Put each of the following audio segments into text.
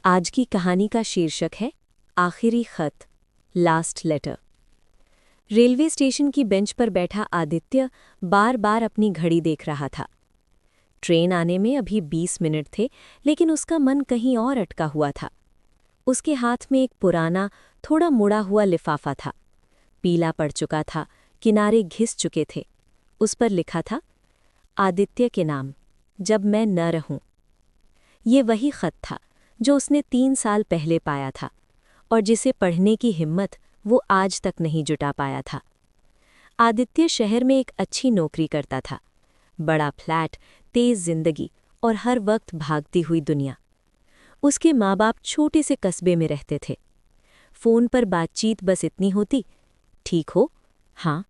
आज की कहानी का शीर्षक है आखिरी खत, लास्ट लेटर। रेलवे स्टेशन की बेंच पर बैठा आदित्य बार बार अपनी घड़ी देख रहा था। ट्रेन आने में अभी 20 मिनट थे, लेकिन उसका मन कहीं और अटका हुआ था। उसके हाथ में एक पुराना, थोड़ा मुड़ा हुआ लिफाफा था। पीला पड़ चुका था, किनारे घिस चुके थे। उस पर लिखा था, आदित्य के नाम, जब मैं न रहूं। ये वही खत था जो उसने 3 साल पहले पाया था और जिसे पढ़ने की हिम्मत वो आज तक नहीं जुटा पाया था। आदित्य शहर में एक अच्छी नौकरी करता था। बड़ा फ्लैट, तेज जिंदगी और हर वक्त भागती हुई दुनिया। उसके माँ बाप छोटे से कस्बे में रहते थे। फ़ोन पर बातचीत बस इतनी होती, ठीक हो, हाँ,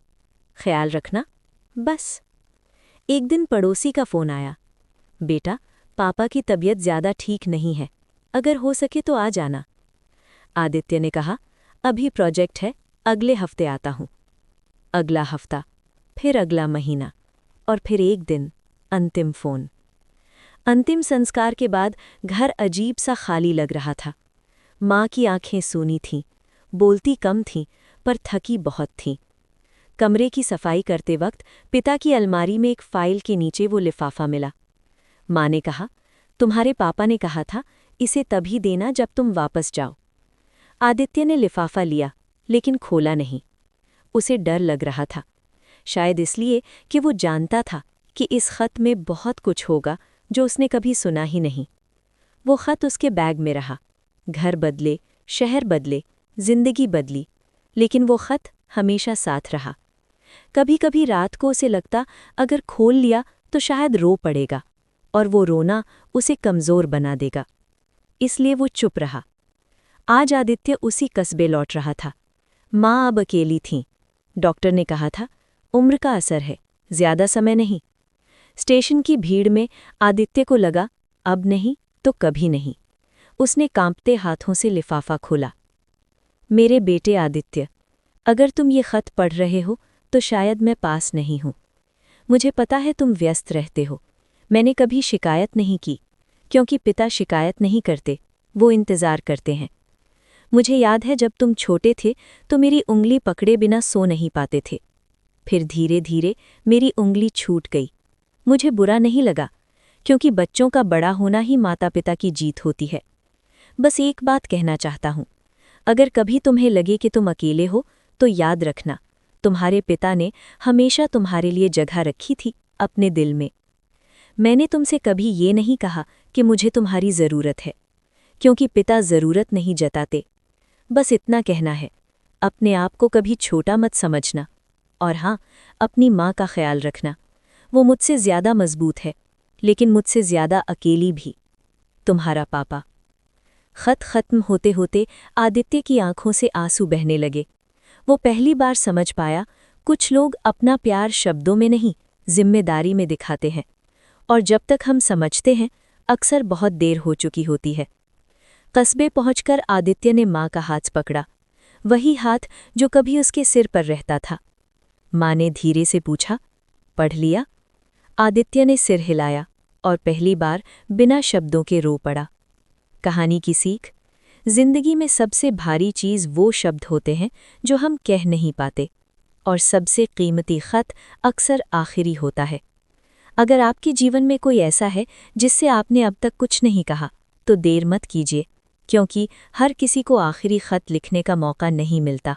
ख्याल रखना, बस। एक दिन पड़ोसी का फ़ोन आया, बेटा, पापा की तबीयत ज़्यादा ठीक नहीं है, अगर हो सके तो आ जाना। आदित्य ने कहा, अभी प्रोजेक्ट है, अगले हफ्ते आता हूँ। अगला हफ्ता, फिर अगला महीना, और फिर एक दिन अंतिम फ़ोन। अंतिम संस्कार के बाद घर अजीब सा खाली लग रहा था। माँ की आंखें सूनी थीं, बोलती कम थीं, पर थकी बहुत थीं। कमरे की सफाई करते वक्त पिता की अलमारी में एक फाइल के नीचे वो लिफाफा मिला। माँ ने कहा, तुम्हारे पापा ने कहा था इसे तभी देना जब तुम वापस जाओ। आदित्य ने लिफाफा लिया, लेकिन खोला नहीं। उसे डर लग रहा था, शायद इसलिए कि वो जानता था कि इस खत में बहुत कुछ होगा जो उसने कभी सुना ही नहीं। वो खत उसके बैग में रहा। घर बदले, शहर बदले, जिंदगी बदली, लेकिन वो खत हमेशा साथ रहा। कभी कभी रात को उसे लगता, अगर खोल लिया तो शायद रो पड़ेगा, और वो रोना उसे कमज़ोर बना देगा। इसलिए वो चुप रहा। आज आदित्य उसी कस्बे लौट रहा था। माँ अब अकेली थीं। डॉक्टर ने कहा था, उम्र का असर है, ज्यादा समय नहीं। स्टेशन की भीड़ में आदित्य को लगा, अब नहीं तो कभी नहीं। उसने कांपते हाथों से लिफाफा खोला। मेरे बेटे आदित्य, अगर तुम ये खत पढ़ रहे हो तो शायद मैं पास नहीं हूं। मुझे पता है तुम व्यस्त रहते हो। मैंने कभी शिकायत नहीं की, क्योंकि पिता शिकायत नहीं करते, वो इंतज़ार करते हैं। मुझे याद है जब तुम छोटे थे तो मेरी उंगली पकड़े बिना सो नहीं पाते थे। फिर धीरे धीरे मेरी उंगली छूट गई। मुझे बुरा नहीं लगा, क्योंकि बच्चों का बड़ा होना ही माता पिता की जीत होती है। बस एक बात कहना चाहता हूँ, अगर कभी तुम्हें लगे कि तुम अकेले हो तो याद रखना, तुम्हारे पिता ने हमेशा तुम्हारे लिए जगह रखी थी अपने दिल में। मैंने तुमसे कभी ये नहीं कहा कि मुझे तुम्हारी ज़रूरत है, क्योंकि पिता ज़रूरत नहीं जताते। बस इतना कहना है, अपने आप को कभी छोटा मत समझना, और हाँ, अपनी माँ का ख्याल रखना। वो मुझसे ज़्यादा मजबूत है, लेकिन मुझसे ज़्यादा अकेली भी। तुम्हारा पापा। खत खत्म होते होते आदित्य की आंखों से आंसू बहने लगे। वो पहली बार समझ पाया, कुछ लोग अपना प्यार शब्दों में नहीं, जिम्मेदारी में दिखाते हैं, और जब तक हम समझते हैं, अक्सर बहुत देर हो चुकी होती है। कस्बे पहुंचकर आदित्य ने माँ का हाथ पकड़ा, वही हाथ जो कभी उसके सिर पर रहता था। माँ ने धीरे से पूछा, पढ़ लिया? आदित्य ने सिर हिलाया और पहली बार बिना शब्दों के रो पड़ा। कहानी की सीख, जिंदगी में सबसे भारी चीज़ वो शब्द होते हैं जो हम कह नहीं पाते, और सबसे कीमती खत अक्सर आखिरी होता है। अगर आपके जीवन में कोई ऐसा है जिससे आपने अब तक कुछ नहीं कहा, तो देर मत कीजिए, क्योंकि हर किसी को आखिरी खत लिखने का मौका नहीं मिलता।